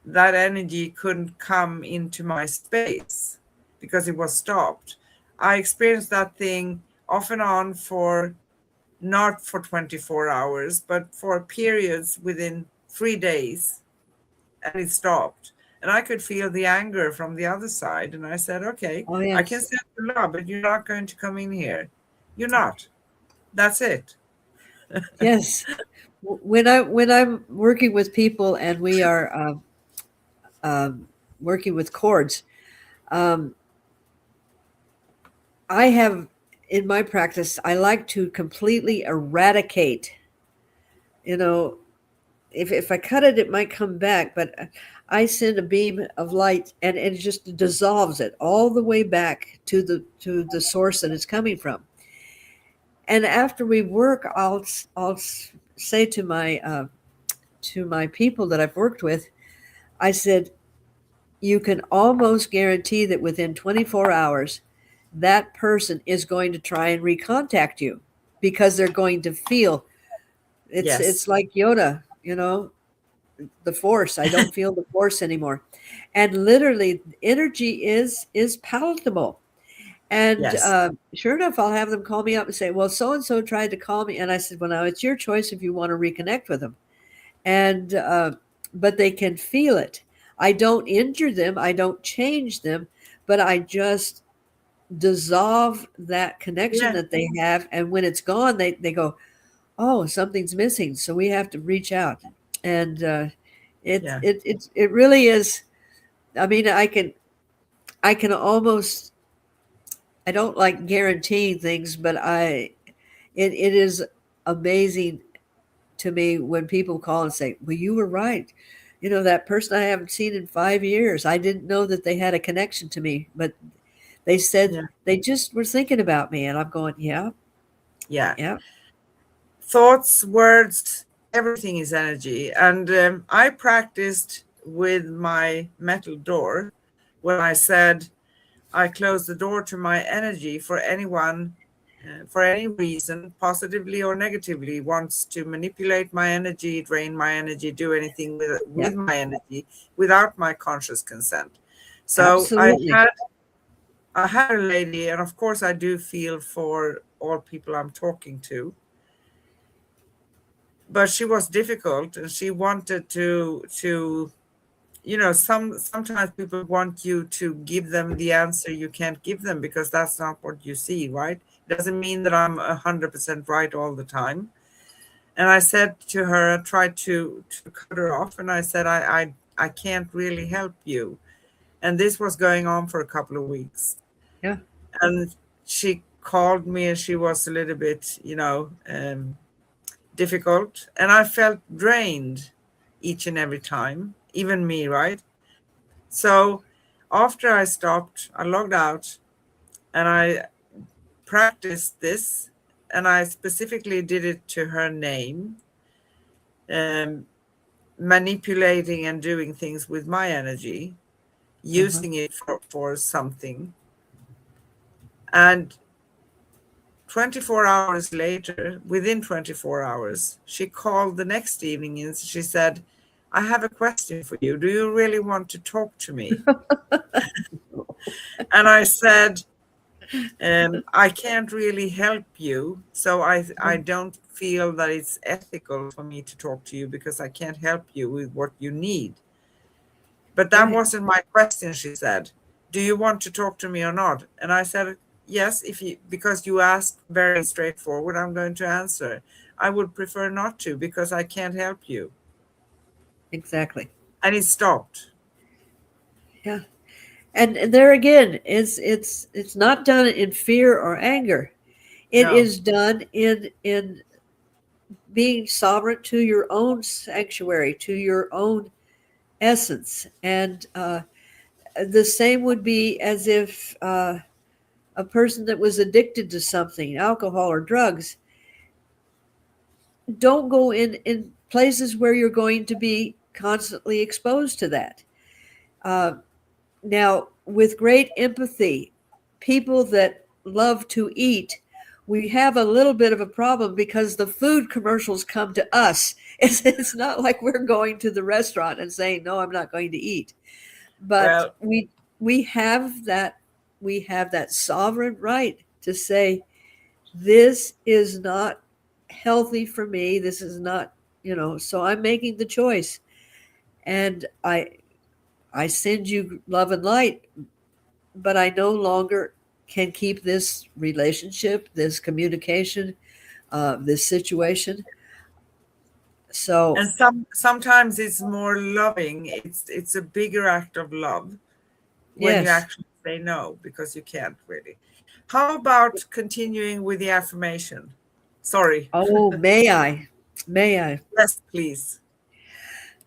that energy couldn't come into my space because it was stopped, I experienced that thing off and on for not for 24 hours, but for periods within 3 days, and it stopped. And I could feel the anger from the other side. And I said, okay, Oh, I can yes. send you love, but you're not going to come in here. You're not. That's it. Yes. When I'm working with people and we are working with cords, um, I have in my practice, I like to completely eradicate. You know, if I cut it, it might come back, but I send a beam of light and it just dissolves it all the way back to the source that it's coming from. And after we work, I'll say to my people that I've worked with, I said, you can almost guarantee that within 24 hours, that person is going to try and recontact you because they're going to feel it's Yes. like Yoda, the force. I don't feel the force anymore. And literally energy is palatable. And Yes. sure enough, I'll have them call me up and say, well, so and so tried to call me. And I said, well, now it's your choice if you want to reconnect with them. And but they can feel it. I don't injure them, I don't change them, but I just dissolve that connection Yeah. that they have. And when it's gone, they go, oh, something's missing, so we have to reach out. And Yeah. it really is. I mean, I can almost, I don't like guaranteeing things, but it is amazing to me when people call and say, well, you were right. That person I haven't seen in 5 years, I didn't know that they had a connection to me, but they said Yeah. they just were thinking about me. And I'm going, yeah, Yeah. yeah, Thoughts, words, everything is energy. And I practiced with my metal door when I said I close the door to my energy for anyone, for any reason, positively or negatively, wants to manipulate my energy, drain my energy, do anything yeah, with my energy without my conscious consent. So absolutely. I had a lady, and of course I do feel for all people I'm talking to, but she was difficult and she wanted to sometimes people want you to give them the answer you can't give them because that's not what you see, right? It doesn't mean that I'm 100% right all the time. And I said to her, I tried to cut her off, and I said, I can't really help you. And this was going on for a couple of weeks. Yeah, And she called me and she was a little bit, difficult, and I felt drained each and every time, even me, right? So after I stopped, I logged out and I practiced this, and I specifically did it to her name, um, manipulating and doing things with my energy, uh-huh, using it for something. And 24 hours later, within 24 hours, she called the next evening and she said, I have a question for you. Do you really want to talk to me? And I said, I can't really help you. So I don't feel that it's ethical for me to talk to you because I can't help you with what you need. But that right. wasn't my question, she said. Do you want to talk to me or not? And I said, yes, if you, because you asked very straightforward, I'm going to answer. I would prefer not to because I can't help you. Exactly. And it stopped. Yeah. And there again, it's not done in fear or anger. It No. is done in being sovereign to your own sanctuary, to your own essence. And the same would be as if a person that was addicted to something, alcohol or drugs, don't go in places where you're going to be constantly exposed to that. Uh, Now, with great empathy, people that love to eat, we have a little bit of a problem because the food commercials come to us. It's not like we're going to the restaurant and saying, "No, I'm not going to eat." But Well, we have that sovereign right to say, "This is not healthy for me. This is not, so I'm making the choice." And I send you love and light, but I no longer can keep this relationship, this communication, this situation. So, and sometimes it's more loving. It's a bigger act of love when you yes. actually say no because you can't really. How about continuing with the affirmation? Sorry. Oh, may I? May I? Yes, please.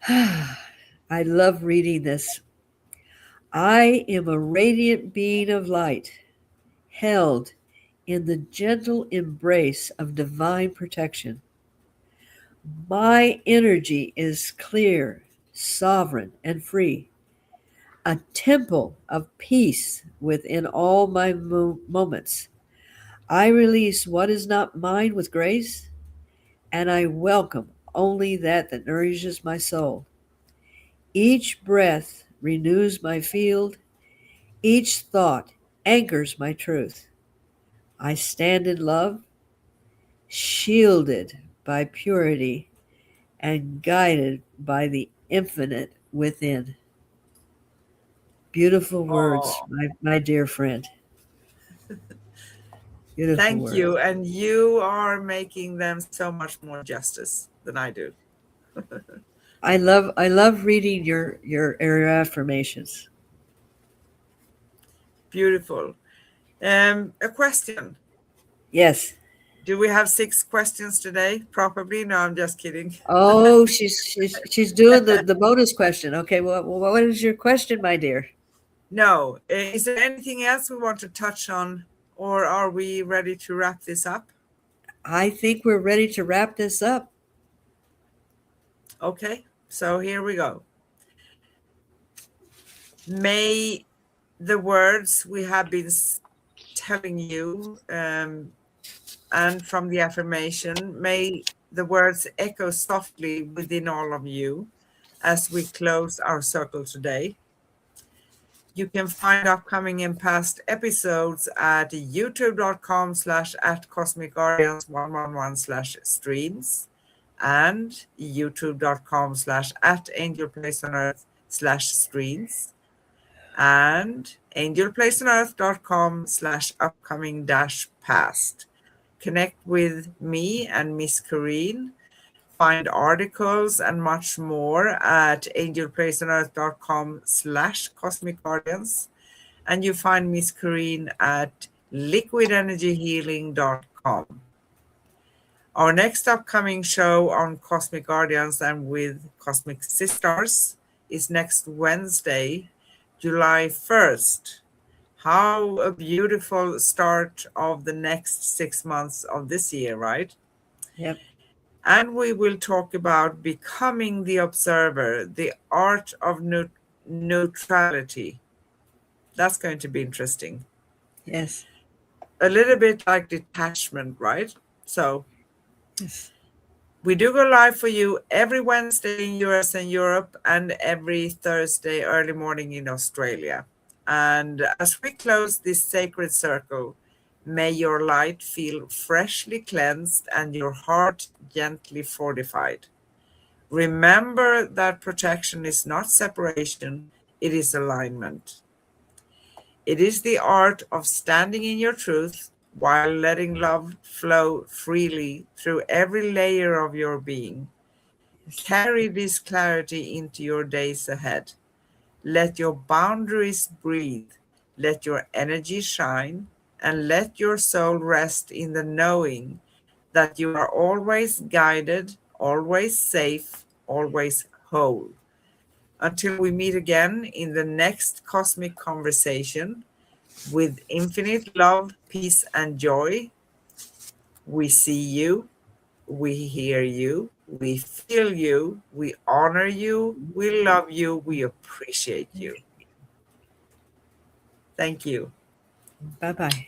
I love reading this. I am a radiant being of light, held in the gentle embrace of divine protection. My energy is clear, sovereign, and free, a temple of peace within all my moments. I release what is not mine with grace, and I welcome only that nourishes my soul. Each breath renews my field, each thought anchors my truth. I stand in love, shielded by purity and guided by the infinite within. Beautiful words, Oh, my dear friend. Beautiful thank words. you. And you are making them so much more justice than I do. I love reading your affirmations. Beautiful. A question. Yes. Do we have 6 questions today? Probably. No, I'm just kidding. Oh, she's doing the bonus question. Okay, well, what is your question, my dear? No. Is there anything else we want to touch on, or are we ready to wrap this up? I think we're ready to wrap this up. Okay. So here we go. May the words we have been telling you and from the affirmation, may the words echo softly within all of you as we close our circle today. You can find upcoming and past episodes at youtube.com/at Cosmic Guardians 111/streams and youtube.com/at Angel Place on Earth/streams and angelplaceonearth.com/upcoming-past. Connect with me and Miss Corrine. Find articles and much more at angelplaceonearth.com/cosmic guardians. And you find Miss Corrine at liquidenergyhealing.com. Our next upcoming show on Cosmic Guardians and with Cosmic Sis-Stars is next Wednesday, July 1st. How a beautiful start of the next 6 months of this year, right? Yep. And we will talk about becoming the observer, the art of neutrality. That's going to be interesting. Yes. A little bit like detachment, right? So Yes. we do go live for you every Wednesday in US and Europe and every Thursday early morning in Australia. And as we close this sacred circle, may your light feel freshly cleansed and your heart gently fortified. Remember that protection is not separation, it is alignment. It is the art of standing in your truth while letting love flow freely through every layer of your being. Carry this clarity into your days ahead. Let your boundaries breathe. Let your energy shine, and let your soul rest in the knowing that you are always guided, always safe, always whole. Until we meet again in the next cosmic conversation, with infinite love, peace, and joy, we see you, we hear you, we feel you, we honor you, we love you, we appreciate you. Thank you. Bye-bye.